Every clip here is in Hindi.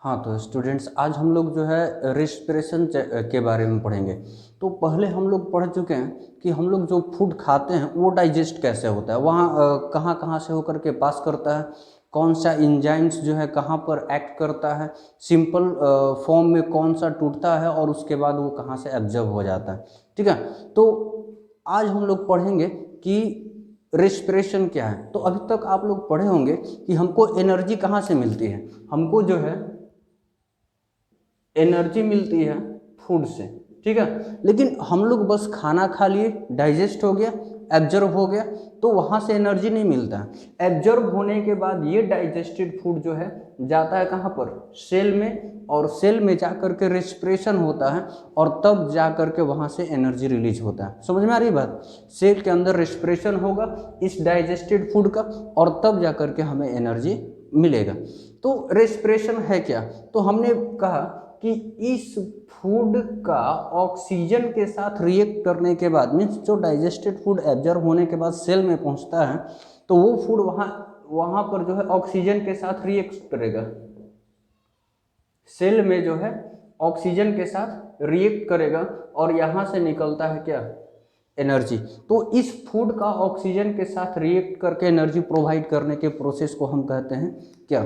हाँ, तो स्टूडेंट्स आज हम लोग जो है रेस्पिरेशन के बारे में पढ़ेंगे। तो पहले हम लोग पढ़ चुके हैं कि हम लोग जो फूड खाते हैं वो डाइजेस्ट कैसे होता है, वहाँ कहाँ कहाँ से होकर के पास करता है, कौन सा इंजाइम्स जो है कहाँ पर एक्ट करता है, सिंपल फॉर्म में कौन सा टूटता है और उसके बाद वो कहाँ से एब्जॉर्ब हो जाता है। ठीक है, तो आज हम लोग पढ़ेंगे कि रेस्पिरेशन क्या है। तो अभी तक आप लोग पढ़े होंगे कि हमको एनर्जी कहाँ से मिलती है। हमको जो है एनर्जी मिलती है फूड से, ठीक है। लेकिन हम लोग बस खाना खा लिए, डाइजेस्ट हो गया, एब्जॉर्ब हो गया, तो वहाँ से एनर्जी नहीं मिलता है। एब्जॉर्ब होने के बाद ये डाइजेस्टेड फूड जो है जाता है कहाँ पर, सेल में, और सेल में जा कर के रेस्पिरेशन होता है और तब जा कर के वहाँ से एनर्जी रिलीज होता है। समझ में आ रही बात। सेल के अंदर रेस्पिरेशन होगा इस डाइजेस्टेड फूड का और तब जा कर के हमें एनर्जी मिलेगा। तो रेस्पिरेशन है क्या, तो हमने कहा कि इस फूड का ऑक्सीजन के साथ रिएक्ट करने के बाद, मीन्स जो डाइजेस्टेड फूड एब्जॉर्ब होने के बाद सेल में पहुंचता है तो वो फूड वहां पर जो है ऑक्सीजन के साथ रिएक्ट करेगा, सेल में जो है ऑक्सीजन के साथ रिएक्ट करेगा और यहाँ से निकलता है क्या, एनर्जी। तो इस फूड का ऑक्सीजन के साथ रिएक्ट करके एनर्जी प्रोवाइड करने के प्रोसेस को हम कहते हैं क्या,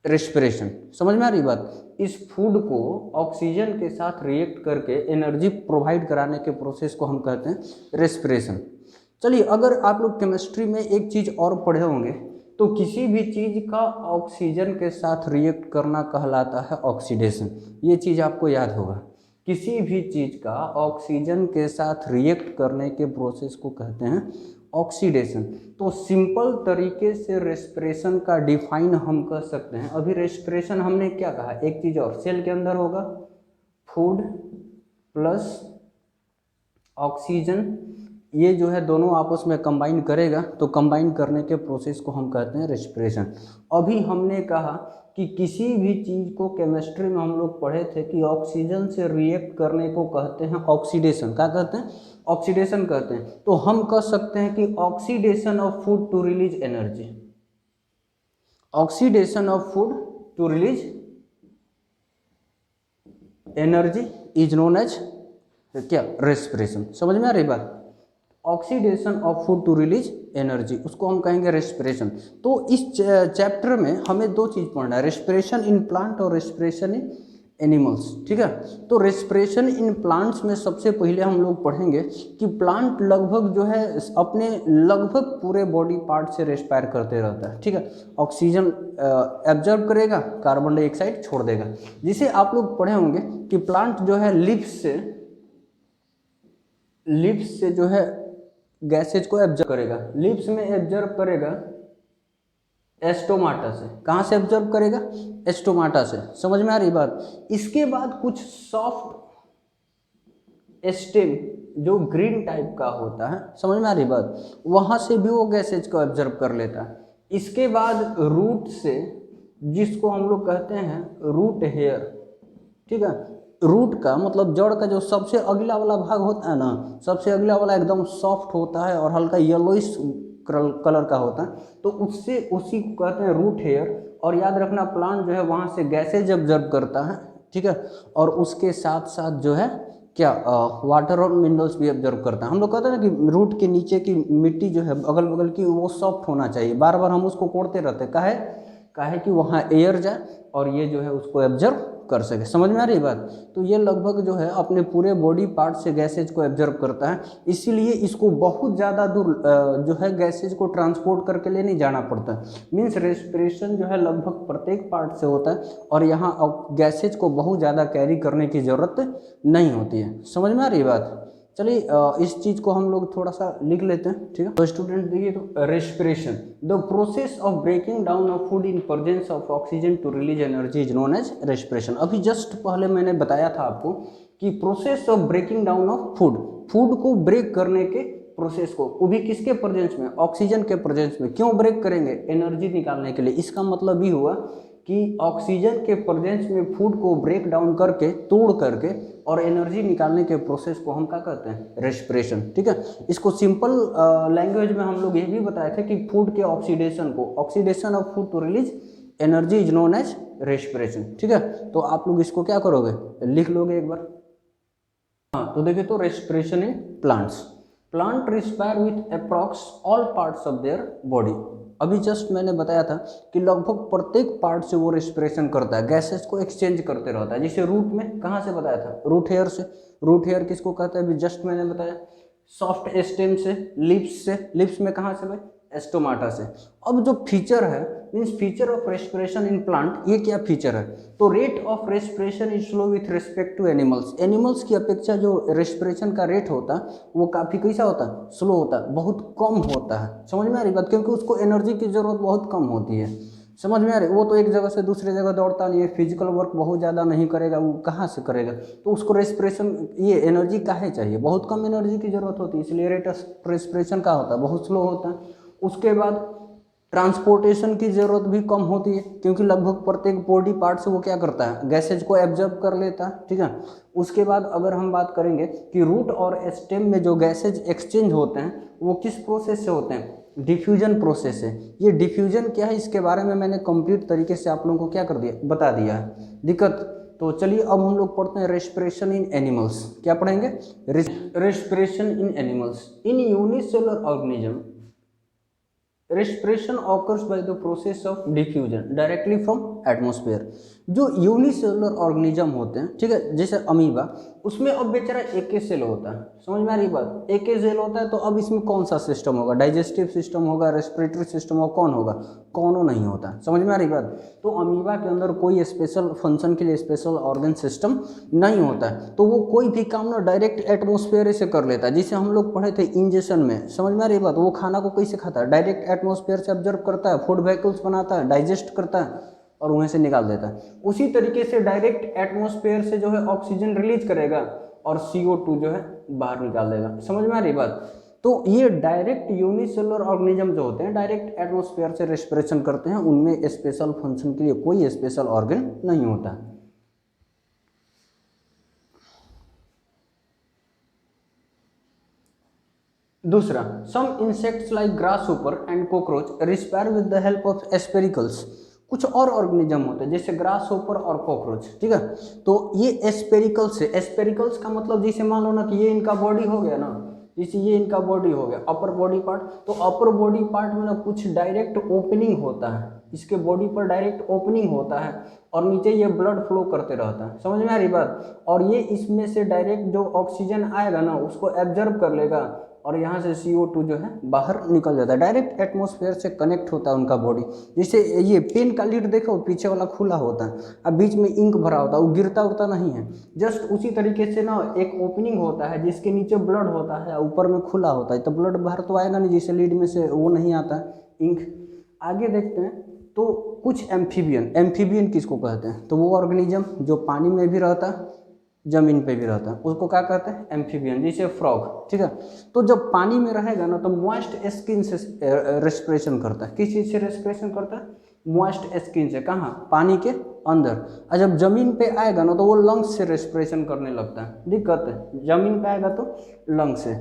रेस्पिरेशन। समझ में आ रही बात। इस फूड को ऑक्सीजन के साथ रिएक्ट करके एनर्जी प्रोवाइड कराने के प्रोसेस को हम कहते हैं रेस्पिरेशन। चलिए, अगर आप लोग केमिस्ट्री में एक चीज़ और पढ़े होंगे तो किसी भी चीज़ का ऑक्सीजन के साथ रिएक्ट करना कहलाता है ऑक्सीडेशन। ये चीज़ आपको याद होगा। किसी भी चीज़ का ऑक्सीजन के साथ रिएक्ट करने के प्रोसेस को कहते हैं ऑक्सीडेशन। तो सिंपल तरीके से रेस्पिरेशन का डिफाइन हम कर सकते हैं। अभी रेस्पिरेशन हमने क्या कहा, एक चीज़ और, सेल के अंदर होगा फूड प्लस ऑक्सीजन, ये जो है दोनों आपस में कंबाइन करेगा तो कंबाइन करने के प्रोसेस को हम कहते हैं रेस्पिरेशन। अभी हमने कहा कि किसी भी चीज़ को केमिस्ट्री में हम लोग पढ़े थे कि ऑक्सीजन से रिएक्ट करने को कहते हैं ऑक्सीडेशन। क्या कहते हैं, ऑक्सीडेशन कहते हैं। तो हम कह सकते हैं कि oxidation of food to release energy, oxidation of food to release energy is known as क्या, रेस्पिरेशन। समझ में आ रही बात। Oxidation of food to release energy, उसको हम कहेंगे रेस्पिरेशन। तो इस चैप्टर में हमें दो चीज पढ़ना है, रेस्पिरेशन इन प्लांट और रेस्पिरेशन इन एनिमल्स। ठीक है, तो रेस्पिरेशन इन प्लांट्स में सबसे पहले हम लोग पढ़ेंगे कि प्लांट लगभग जो है अपने लगभग पूरे बॉडी पार्ट से रेस्पायर करते रहता है। ठीक है, ऑक्सीजन एब्जॉर्ब करेगा, कार्बन डाइऑक्साइड छोड़ देगा। जिसे आप लोग पढ़े होंगे कि प्लांट जो है लिप्स से जो है गैसेज को एब्जॉर्ब करेगा। लिप्स में एब्जॉर्ब करेगा एस्टोमाटा से। कहाँ से एब्जॉर्ब करेगा, एस्टोमाटा से। समझ में आ रही बात। इसके बाद कुछ सॉफ्ट स्टेम जो ग्रीन टाइप का होता है, समझ में आ रही बात, वहाँ से भी वो गैसेज को एब्जॉर्ब कर लेता है। इसके बाद रूट से, जिसको हम लोग कहते हैं रूट हेयर, ठीक है, रूट का मतलब जड़ का जो सबसे अगला वाला भाग होता है ना, सबसे अगला वाला एकदम सॉफ्ट होता है और हल्का येलोइश कलर का होता है, तो उससे उसी को कहते हैं रूट हेयर। और याद रखना, प्लांट जो है वहाँ से गैसेज ऑब्जर्व करता है, ठीक है, और उसके साथ साथ जो है क्या, वाटर और मिनरल्स भी ऑब्जर्व करता है। हम लोग कहते हैं ना कि रूट के नीचे की मिट्टी जो है अगल बगल की वो सॉफ्ट होना चाहिए। बार बार हम उसको कोड़ते रहते हैं, काहे कि वहाँ एयर जाए और ये जो है उसको एब्जर्व कर सके। समझ में आ रही बात। तो ये लगभग जो है अपने पूरे बॉडी पार्ट से गैसेज को एब्जर्व करता है, इसीलिए इसको बहुत ज़्यादा दूर जो है गैसेज को ट्रांसपोर्ट करके ले नहीं जाना पड़ता। मीन्स रेस्पिरेशन जो है लगभग प्रत्येक पार्ट से होता है और यहाँ गैसेज को बहुत ज़्यादा कैरी करने की ज़रूरत नहीं होती है। समझ में आ रही बात। चलिए इस चीज़ को हम लोग थोड़ा सा लिख लेते हैं। ठीक है, तो स्टूडेंट देखिए, तो respiration, the process of breaking down of food in presence of oxygen to release energy is known as respiration. अभी जस्ट पहले मैंने बताया था आपको कि process of breaking down of food को ब्रेक करने के प्रोसेस को, वो भी किसके प्रेजेंस में, ऑक्सीजन के प्रेजेंस में। क्यों ब्रेक करेंगे, एनर्जी निकालने के लिए। इसका मतलब ये हुआ कि ऑक्सीजन के प्रेजेंस में फूड को ब्रेक डाउन करके, तोड़ करके और एनर्जी निकालने के प्रोसेस को हम क्या कहते हैं, रेस्पिरेशन। ठीक है, इसको सिंपल लैंग्वेज में हम लोग ये भी बताए थे कि फूड के ऑक्सीडेशन को, oxidation of food to release energy is known as respiration, ठीक है। तो आप लोग इसको क्या करोगे, लिख लोगे एक बार। हाँ, तो देखिए, तो respiration in plants, plant respire with approx all parts of their body. अभी जस्ट मैंने बताया था कि लगभग प्रत्येक पार्ट से वो रेस्पिरेशन करता है, गैसेस को एक्सचेंज करते रहता है। जैसे रूट में कहाँ से बताया था, रूट हेयर से। रूट हेयर किसको कहते हैं, अभी जस्ट मैंने बताया। सॉफ्ट स्टेम से, लिप्स में कहाँ से भाई, एस्टोमाटा से। अब जो फीचर है, means feature of respiration in plant, ये क्या फीचर है, तो rate of respiration is slow with respect to animals. Animals की अपेक्षा जो रेस्पिरेशन का रेट होता है वो काफ़ी कैसा होता है, स्लो होता है, बहुत कम होता है। समझ में आ रही बात, क्योंकि उसको एनर्जी की ज़रूरत बहुत कम होती है। समझ में आ रही, वो तो एक जगह से दूसरी जगह दौड़ता नहीं है, फिजिकल वर्क बहुत ज़्यादा नहीं करेगा, वो कहाँ से करेगा, तो उसको रेस्पिरेशन, ये एनर्जी काहे चाहिए, बहुत कम एनर्जी की ज़रूरत होती है, इसलिए रेट ऑफ रेस्पिरेशन का होता है, बहुत स्लो होता है। उसके बाद ट्रांसपोर्टेशन की ज़रूरत भी कम होती है, क्योंकि लगभग प्रत्येक बॉडी पार्ट से वो क्या करता है, गैसेज को एब्जॉर्ब कर लेता है, ठीक है। उसके बाद अगर हम बात करेंगे कि रूट और स्टेम में जो गैसेज एक्सचेंज होते हैं वो किस प्रोसेस से होते हैं, डिफ्यूजन प्रोसेस है। ये डिफ्यूजन क्या है, इसके बारे में मैंने कंप्लीट तरीके से आप लोगों को क्या कर दिया, बता दिया है। दिक्कत, तो चलिए अब हम लोग पढ़ते हैं रेस्पिरेशन इन एनिमल्स। क्या पढ़ेंगे, respiration in animals. In unicellular organism respiration occurs by the process of diffusion directly from atmosphere। जो यूनिसेलुलर ऑर्गेनिज्म होते हैं, ठीक है, जैसे अमीबा, उसमें अब बेचारा एक ही सेल होता है। समझ में आ रही बात, एक ही सेल होता है, तो अब इसमें कौन सा सिस्टम होगा, डाइजेस्टिव सिस्टम होगा, रेस्पिरेटरी सिस्टम होगा, कौन होगा, कौनों नहीं होता। समझ में आ रही बात, तो अमीबा के अंदर कोई स्पेशल फंक्शन के लिए स्पेशल ऑर्गन सिस्टम नहीं होता है, तो वो कोई भी काम ना डायरेक्ट एटमोस्फेयर से कर लेता है। जिसे हम लोग पढ़े थे इंजेक्शन में, समझ में आ रही बात, वो खाना को कैसे खाता है, डायरेक्ट एटमोस्फेयर से ऑब्जर्व करता है, फूड व्हीकल्स बनाता है, डाइजेस्ट करता है और वहीं से निकाल देता है। उसी तरीके से डायरेक्ट एटमॉस्फेयर से जो है ऑक्सीजन रिलीज करेगा और CO2 जो है बाहर निकाल देगा। समझ में आ रही बात, तो ये डायरेक्ट यूनिसेलुलर ऑर्गेनिज्म जो होते हैं डायरेक्ट एटमॉस्फेयर से रेस्पिरेशन करते हैं, उनमें स्पेशल फंक्शन के लिए कोई स्पेशल ऑर्गन नहीं होता। दूसरा, some insects like grasshopper and cockroach respire with the help of spiracles. कुछ और ऑर्गेनिज्म होते हैं जैसे ग्रासहोपर और कॉकरोच, ठीक है, तो ये एस्पेरिकल्स है। एस्पेरिकल्स का मतलब जैसे मान लो ना कि ये इनका बॉडी हो गया ना, जैसे ये इनका बॉडी हो गया, अपर बॉडी पार्ट, तो अपर बॉडी पार्ट में ना कुछ डायरेक्ट ओपनिंग होता है, इसके बॉडी पर डायरेक्ट ओपनिंग होता है और नीचे ये ब्लड फ्लो करते रहता है। समझ में आ रही बात, और ये इसमें से डायरेक्ट जो ऑक्सीजन आएगा ना उसको एब्जर्व कर लेगा और यहाँ से CO2 जो है बाहर निकल जाता है, डायरेक्ट एटमॉस्फेयर से कनेक्ट होता है उनका बॉडी। जैसे ये पेन का लीड देखो, पीछे वाला खुला होता है, अब बीच में इंक भरा होता है, वो गिरता उड़ता नहीं है, जस्ट उसी तरीके से ना एक ओपनिंग होता है जिसके नीचे ब्लड होता है, ऊपर में खुला होता है, तो ब्लड बाहर तो आएगा नहीं, जैसे लीड में से वो नहीं आता है इंक। आगे देखते हैं, तो कुछ एम्फीबियन किसको कहते हैं, तो वो ऑर्गेनिज्म जो पानी में भी रहता है, जमीन पे भी रहता है, उसको क्या कहते हैं, एम्फीबियन। जैसे फ्रॉग, ठीक है, तो जब पानी में रहेगा ना तो मॉइस्ट स्किन से रेस्पिरेशन करता है। किस चीज़ से रेस्पिरेशन करता है, मॉइस्ट स्किन से, कहाँ, पानी के अंदर। और जब जमीन पे आएगा ना तो वो लंग्स से रेस्पिरेशन करने लगता है। दिक्कत है, जमीन पे आएगा तो लंग्स से,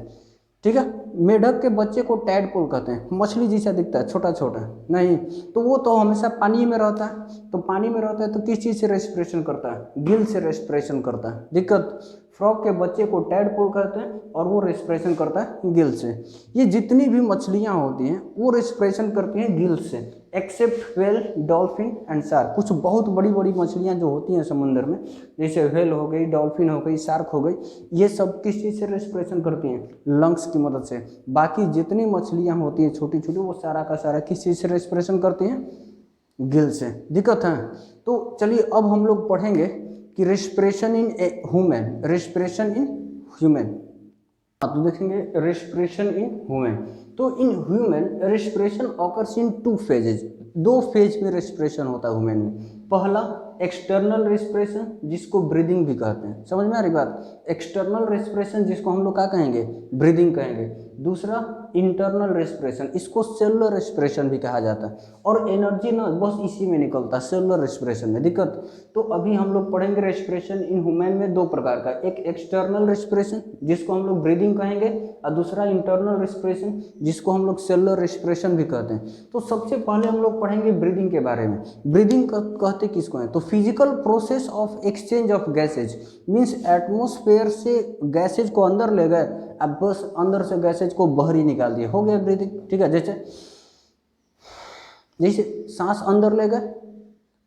ठीक है। मेढक के बच्चे को टैडपोल कहते हैं, मछली जैसा दिखता है, छोटा छोटा नहीं, तो वो तो हमेशा पानी में रहता है, तो पानी में रहता है तो किस चीज़ से रेस्पिरेशन करता है, गिल से रेस्पिरेशन करता है। दिक्कत, फ्रॉग के बच्चे को टैडपोल कहते हैं और वो रेस्पिरेशन करता है गिल से। ये जितनी भी मछलियाँ होती हैं वो रेस्पिरेशन करती हैं गिल से, except whale, dolphin and shark. कुछ बहुत बड़ी बड़ी मछलियाँ जो होती हैं समुद्र में, जैसे व्हेल हो गई, डॉल्फिन हो गई, शार्क हो गई, ये सब किस चीज़ से रेस्पिरेशन करती हैं, लंग्स की मदद से। बाकी जितनी मछलियाँ होती हैं छोटी छोटी, वो सारा का सारा किस चीज़ से रेस्पिरेशन करती हैं, गिल से। दिक्कत है, तो चलिए अब हम लोग पढ़ेंगे कि respiration in human, respiration in human. तो देखेंगे रेस्पिरेशन इन ह्यूमन, तो in human respiration occurs in 2 phases, 2 phase में रेस्पिरेशन होता है ह्यूमन में। पहला एक्सटर्नल रेस्पिरेशन, जिसको ब्रीदिंग भी कहते हैं। समझ में आ रही बात, एक्सटर्नल रेस्पिरेशन जिसको हम लोग क्या कहेंगे, ब्रीदिंग कहेंगे। दूसरा इंटरनल रेस्पिरेशन, इसको सेलुलर रेस्पिरेशन भी कहा जाता है, और एनर्जी ना बस इसी में निकलता है, सेलुलर रेस्पिरेशन में। दिक्कत तो अभी हम लोग पढ़ेंगे रेस्पिरेशन इन ह्यूमन में दो प्रकार का, एक एक्सटर्नल रेस्पिरेशन जिसको हम लोग ब्रीदिंग कहेंगे, और दूसरा इंटरनल रेस्पिरेशन जिसको हम लोग सेलुलर रेस्पिरेशन भी कहते हैं। तो सबसे पहले हम लोग पढ़ेंगे ब्रीदिंग के बारे में। ब्रीदिंग कहते किसको है? तो physical process of exchange of gases, means atmosphere से गैसेज को अंदर ले गए, अब बस अंदर से गैसेज को बाहर ही निकाल दिए, हो गया ब्रीदिंग। ठीक है, जैसे सांस अंदर ले गए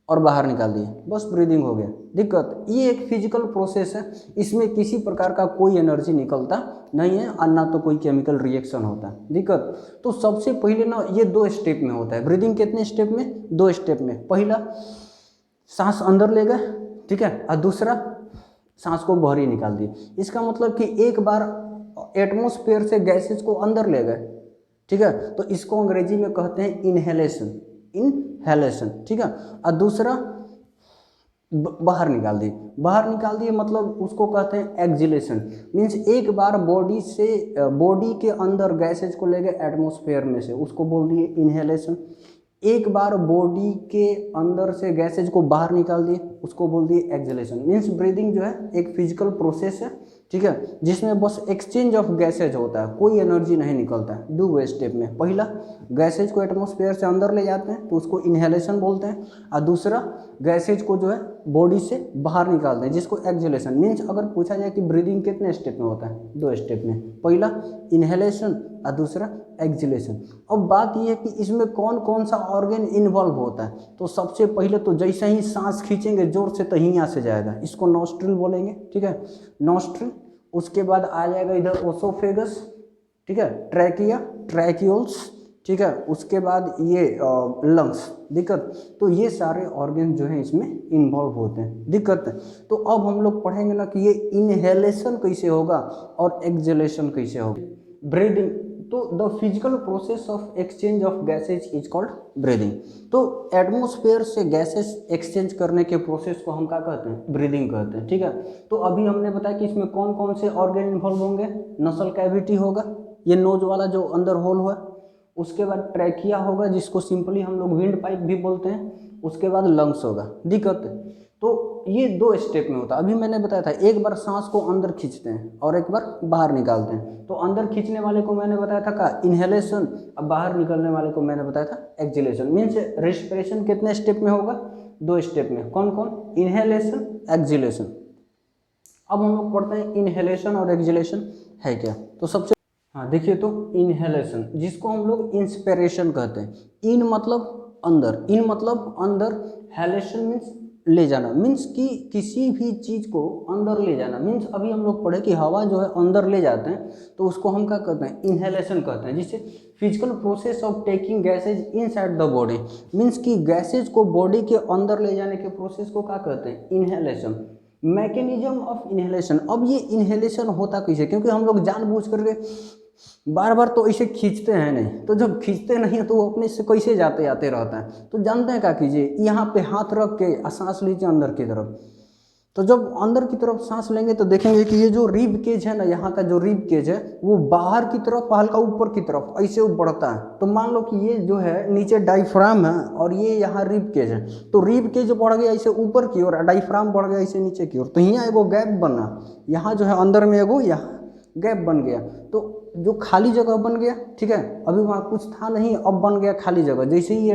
और बाहर निकाल दिए, बस ब्रीदिंग हो गया। दिक्कत ये एक फिजिकल प्रोसेस है, इसमें किसी प्रकार का कोई एनर्जी निकलता नहीं है और ना तो कोई केमिकल रिएक्शन होता है। दिक्कत तो सबसे पहले ना ये 2 स्टेप में होता है ब्रीदिंग। कितने स्टेप में? 2 स्टेप में। पहला सांस अंदर ले गए, ठीक है, और दूसरा सांस को बाहर ही निकाल दिए। इसका मतलब कि एक बार एटमोस्फेयर से गैसेज को अंदर ले गए, ठीक है, तो इसको अंग्रेजी में कहते हैं इनहेलेशन, इनहेलेशन, ठीक है, और दूसरा बाहर निकाल दिए। बाहर निकाल दिए मतलब उसको कहते हैं एक्सहेलेशन, मीन्स एक बार बॉडी के अंदर गैसेज को ले गए एटमोस्फेयर में से, उसको बोल दिए इनहेलेशन। एक बार बॉडी के अंदर से गैसेज को बाहर निकाल दिए, उसको बोल दिए एक्सहेलेशन। मीन्स ब्रीदिंग जो है एक फिजिकल प्रोसेस है, ठीक है, जिसमें बस एक्सचेंज ऑफ गैसेज होता है, कोई एनर्जी नहीं निकलता है। 2 स्टेप में, पहला गैसेज को एटमोस्फेयर से अंदर ले जाते हैं तो उसको इनहेलेशन बोलते हैं, और दूसरा गैसेज को जो है बॉडी से बाहर निकालते हैं जिसको एक्सहेलेशन। मीन्स अगर पूछा जाए कि ब्रीदिंग कितने स्टेप में होता है? 2 स्टेप में, पहला इनहेलेशन और दूसरा एक्सहेलेशन। अब बात यह है कि इसमें कौन कौन सा ऑर्गन इन्वॉल्व होता है। तो सबसे पहले तो जैसे ही सांस खींचेंगे जोर से तो यहाँ से जाएगा, इसको नॉस्ट्रिल बोलेंगे, ठीक है, नॉस्ट्रिल। उसके बाद आ जाएगा इधर ओसोफेगस, ठीक है, ट्रैकिया, ट्रैक्यूल्स, ठीक है, उसके बाद ये लंग्स। दिक्कत तो ये सारे ऑर्गन जो हैं इसमें इन्वॉल्व होते हैं। दिक्कत तो अब हम लोग पढ़ेंगे ना कि ये इनहेलेशन कैसे होगा और एक्सहेलेशन कैसे होगा। ब्रीदिंग तो the physical process of exchange of gases is called breathing. तो एटमोस्फेयर से गैसेज एक्सचेंज करने के प्रोसेस को हम क्या कहते हैं? ब्रीदिंग कहते हैं, ठीक है। तो अभी हमने बताया कि इसमें कौन कौन से ऑर्गन इन्वॉल्व होंगे। नसल कैविटी होगा, ये नोज वाला जो अंदर होल हुआ, उसके बाद ट्रैकिया होगा जिसको सिंपली हम लोग विंड पाइप भी बोलते हैं, उसके बाद लंग्स होगा। दिक्कत तो ये 2 स्टेप में होता है। अभी मैंने बताया था एक बार सांस को अंदर खींचते हैं और एक बार बाहर निकालते हैं। तो अंदर खींचने वाले को मैंने बताया था का इनहेलेशन, अब बाहर निकलने वाले को मैंने बताया था एक्सहेलेशन। मीन्स रेस्पिरेशन कितने स्टेप में होगा? 2 स्टेप में। कौन कौन? Inhalation, exhalation. अब हम लोग पढ़ते हैं इनहेलेशन और एक्सहेलेशन है क्या। तो सबसे देखिए, तो इनहेलेशन जिसको हम लोग इंस्पिरेशन कहते हैं। इन मतलब अंदर, इन मतलब अंदर, हेलेशन मीन्स ले जाना, मीन्स कि किसी भी चीज़ को अंदर ले जाना। मीन्स अभी हम लोग पढ़े कि हवा जो है अंदर ले जाते हैं तो उसको हम क्या कहते हैं? इनहेलेशन कहते हैं। जिससे physical process of taking gases inside the body, means कि गैसेज को बॉडी के अंदर ले जाने के प्रोसेस को क्या कहते हैं? इनहेलेशन। Mechanism of inhalation. अब ये इनहेलेशन होता कैसे? क्योंकि हम लोग जानबूझ करके बार बार तो इसे खींचते हैं नहीं, तो जब खींचते नहीं है तो वो अपने से कैसे जाते आते रहता है। तो जानते हैं क्या कीजिए, यहाँ पे हाथ रख के सांस लीजिए अंदर की तरफ। तो जब अंदर की तरफ सांस लेंगे तो देखेंगे कि ये जो रिब केज है ना, यहाँ का जो रिब केज है वो बाहर की तरफ हल्का ऊपर की तरफ ऐसे बढ़ता है। तो मान लो कि ये जो है नीचे डायफ्राम है और ये यहाँ रिब केज है, तो रिब केज बढ़ गया ऐसे ऊपर की ओर, डायफ्राम बढ़ गया ऐसे नीचे की ओर, तो यहाँ एगो गैप बना, यहाँ जो है अंदर में एगो यहाँ गैप बन गया। तो जो खाली जगह बन गया, ठीक है, अभी वहाँ कुछ था नहीं, अब बन गया खाली जगह। जैसे ही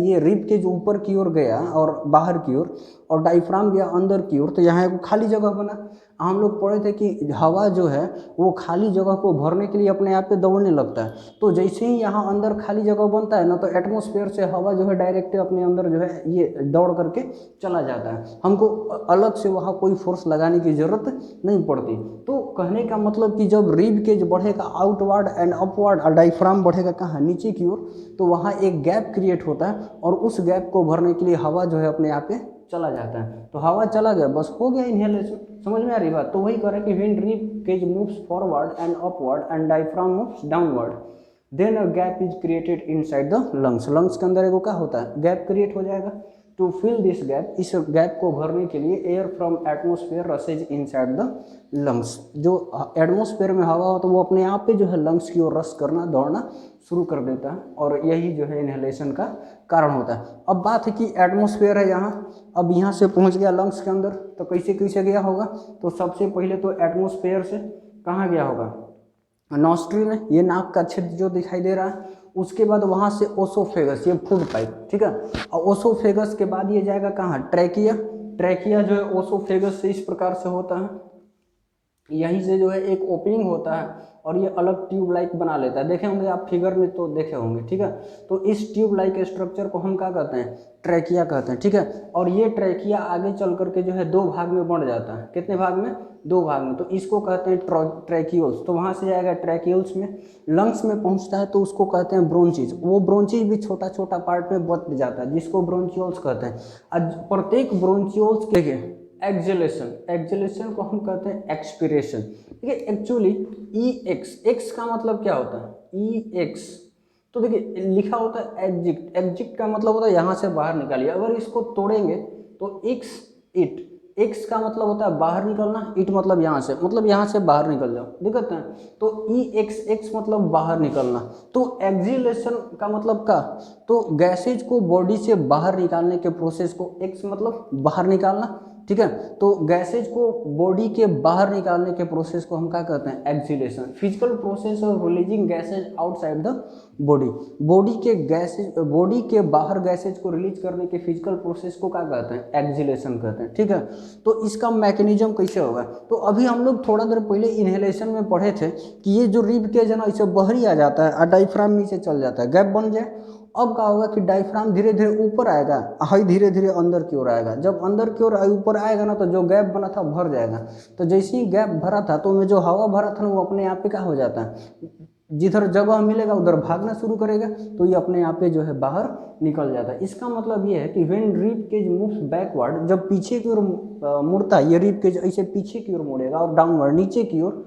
ये रिब के जो ऊपर की ओर गया और बाहर की ओर, और डायफ्राम गया अंदर की ओर, तो यहाँ एक खाली जगह बना। हम लोग पढ़े थे कि हवा जो है वो खाली जगह को भरने के लिए अपने आप पे दौड़ने लगता है। तो जैसे ही यहाँ अंदर खाली जगह बनता है ना, तो एटमोस्फेयर से हवा जो है डायरेक्ट अपने अंदर जो है ये दौड़ करके चला जाता है। हमको अलग से वहाँ कोई फोर्स लगाने की ज़रूरत नहीं पड़ती। तो कहने का मतलब कि जब रिब केज बढ़ेगा आउटवर्ड एंड अपवर्ड, और डायफ्राम बढ़ेगा कहाँ? नीचे की ओर, तो वहाँ एक गैप क्रिएट होता है और उस गैप को भरने के लिए हवा जो है अपने आप पे चला जाता है। तो हवा चला गया, बस हो गया इनहेलेशन। समझ में आ रही बात? तो वही कह रहे हैं कि when rib cage moves forward and upward and diaphragm moves downward, then a gap is created inside the lungs. Lungs के अंदर एगो क्या होता है? गैप क्रिएट हो जाएगा। टू फिल दिस गैप, इस गैप को भरने के लिए air from atmosphere rushes inside the lungs, जो एटमोसफेयर में हवा हो तो वो अपने आप पे जो है लंग्स की ओर रश करना, दौड़ना शुरू कर देता है, और यही जो है इनहेलेशन का कारण होता है। अब बात है कि एटमोसफेयर है यहाँ, अब यहाँ से पहुँच गया लंग्स के अंदर, तो कैसे कैसे गया होगा, तो सबसे पहले तो एटमोसफेयर से कहाँ गया होगा, नॉस्ट्री में, ये नाक का क्षेत्र जो दिखाई दे रहा है, उसके बाद वहाँ से ओसोफेगस, ये फूड पाइप, ठीक है, और ओसोफेगस के बाद ये जाएगा कहाँ, ट्रैकिया, ट्रैकिया जो है ओसोफेगस से इस प्रकार से होता है, यहीं से जो है एक ओपनिंग होता है और ये अलग ट्यूब लाइक बना लेता है, देखे होंगे आप फिगर में तो देखे होंगे, ठीक है। तो इस ट्यूब लाइक स्ट्रक्चर को हम क्या कहते हैं, ट्रैकिया कहते हैं, ठीक है। और ये ट्रैकिया आगे चल करके जो है 2 भाग में बढ़ जाता है, कितने भाग में, 2 भाग में, तो इसको कहते हैं ट्रैकियोल्स, तो वहाँ से जाएगा ट्रैकियोल्स में, लंग्स में पहुँचता है तो उसको कहते हैं ब्रोंचीज, वो ब्रोंचीज भी छोटा छोटा पार्ट में बट जाता है जिसको ब्रोंचियोल्स कहते हैं। प्रत्येक ब्रोंचियोल्स के एक्सहेलेशन, एक्सहेलेशन को हम कहते हैं एक्सपीरेशन, ठीक है। एक्चुअली ई एक्स का मतलब क्या होता है, ई एक्स, तो देखिए लिखा होता है एग्जिट, एग्जिट का मतलब होता है यहाँ से बाहर निकालिए, अगर इसको तोड़ेंगे तो एक्स इट, एक्स का मतलब होता है बाहर निकलना, इट मतलब यहाँ से बाहर निकल जाओ, दिक्कत है, तो ई एक्स मतलब बाहर निकलना, तो एक्सहेलेशन का मतलब का, तो गैसेज को बॉडी से बाहर निकालने के प्रोसेस को, एक्स मतलब बाहर निकालना, ठीक है, तो गैसेज को बॉडी के बाहर निकालने के प्रोसेस को हम क्या कहते हैं, exhalation, physical process of releasing gases outside the body, body के बाहर गैसेज को रिलीज करने के फिजिकल प्रोसेस को क्या कहते हैं, एक्सहेलेशन कहते हैं, ठीक है। तो इसका मैकेनिज्म कैसे होगा, तो अभी हम लोग थोड़ा देर पहले इनहेलेशन में पढ़े थे कि ये जो रिब केज है ना, इसे बाहरी आ जाता है और डायफ्राम नीचे चल जाता है, गैप बन जाए, अब क्या होगा कि डायफ्राम धीरे धीरे ऊपर आएगा, हाई धीरे धीरे अंदर की ओर आएगा, जब अंदर की ओर ऊपर आएगा ना तो जो गैप बना था भर जाएगा, तो जैसे ही गैप भरा था तो में जो हवा भरा था ना वो अपने आप पे क्या हो जाता है, जिधर जगह मिलेगा उधर भागना शुरू करेगा, तो ये अपने आप पे जो है बाहर निकल जाता है। इसका मतलब ये है कि when rib cage moves backward, जब पीछे की ओर मुड़ता है ये रिब केज, ऐसे पीछे की ओर मुड़ेगा और डाउनवर्ड नीचे की ओर,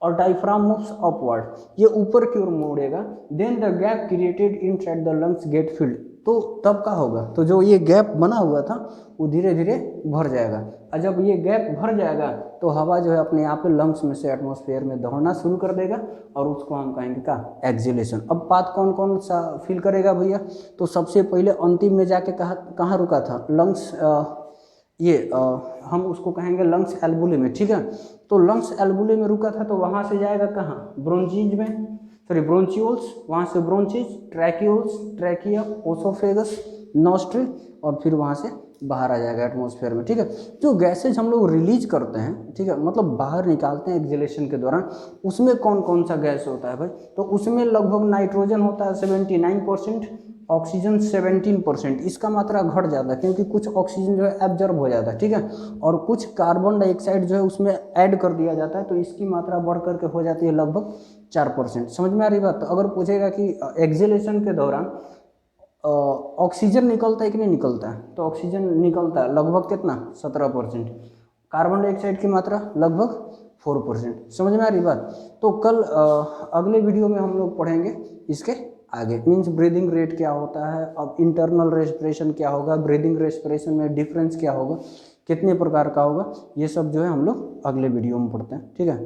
और डायफ्राम मूव्स अपवर्ड, ये ऊपर की ओर मुड़ेगा, then the gap created inside the lungs get filled, तो तब क्या होगा, तो जो ये गैप बना हुआ था वो धीरे धीरे भर जाएगा, और जब ये गैप भर जाएगा तो हवा जो है अपने आप लंग्स में से एटमॉस्फेयर में दौड़ना शुरू कर देगा, और उसको हम कहेंगे का एक्सहेलेशन। अब बात कौन कौन सा फील करेगा भैया, तो सबसे पहले अंतिम में जाके कहाँ रुका था, लंग्स, हम उसको कहेंगे लंग्स एल्बुले में, ठीक है। तो लंग्स एल्बुले में रुका था तो वहाँ से जाएगा कहाँ, ब्रोंचीज में, सॉरी ब्रोंचियोल्स, वहाँ से ब्रोंचीज, ट्रैकियोल्स, ट्रैकिया, ओसोफेगस, नॉस्ट्रिल, और फिर वहाँ से बाहर आ जाएगा एटमॉस्फेयर में, ठीक है। जो गैसेज हम लोग रिलीज करते हैं, ठीक है, मतलब बाहर निकालते हैं एक्सहेलेशन के दौरान, उसमें कौन कौन सा गैस होता है भाई, तो उसमें लगभग नाइट्रोजन होता है 79%, ऑक्सीजन 17%, इसका मात्रा घट जाता है क्योंकि कुछ ऑक्सीजन जो है एब्जॉर्ब हो जाता है, ठीक है, और कुछ कार्बन डाइऑक्साइड जो है उसमें ऐड कर दिया जाता है, तो इसकी मात्रा बढ़ करके हो जाती है लगभग 4%। समझ में आ रही बात, तो अगर पूछेगा कि एक्सहेलेशन के दौरान ऑक्सीजन निकलता है कि नहीं निकलता है, तो ऑक्सीजन निकलता है लगभग कितना, 17%, कार्बन डाइऑक्साइड की मात्रा लगभग 4%। समझ में आ रही बात, तो कल अगले वीडियो में हम लोग पढ़ेंगे इसके आगे, मीन्स ब्रीदिंग रेट क्या होता है, अब इंटरनल रेस्पिरेशन क्या होगा, ब्रीदिंग रेस्पिरेशन में डिफरेंस क्या होगा, कितने प्रकार का होगा, ये सब जो है हम लोग अगले वीडियो में पढ़ते हैं, ठीक है।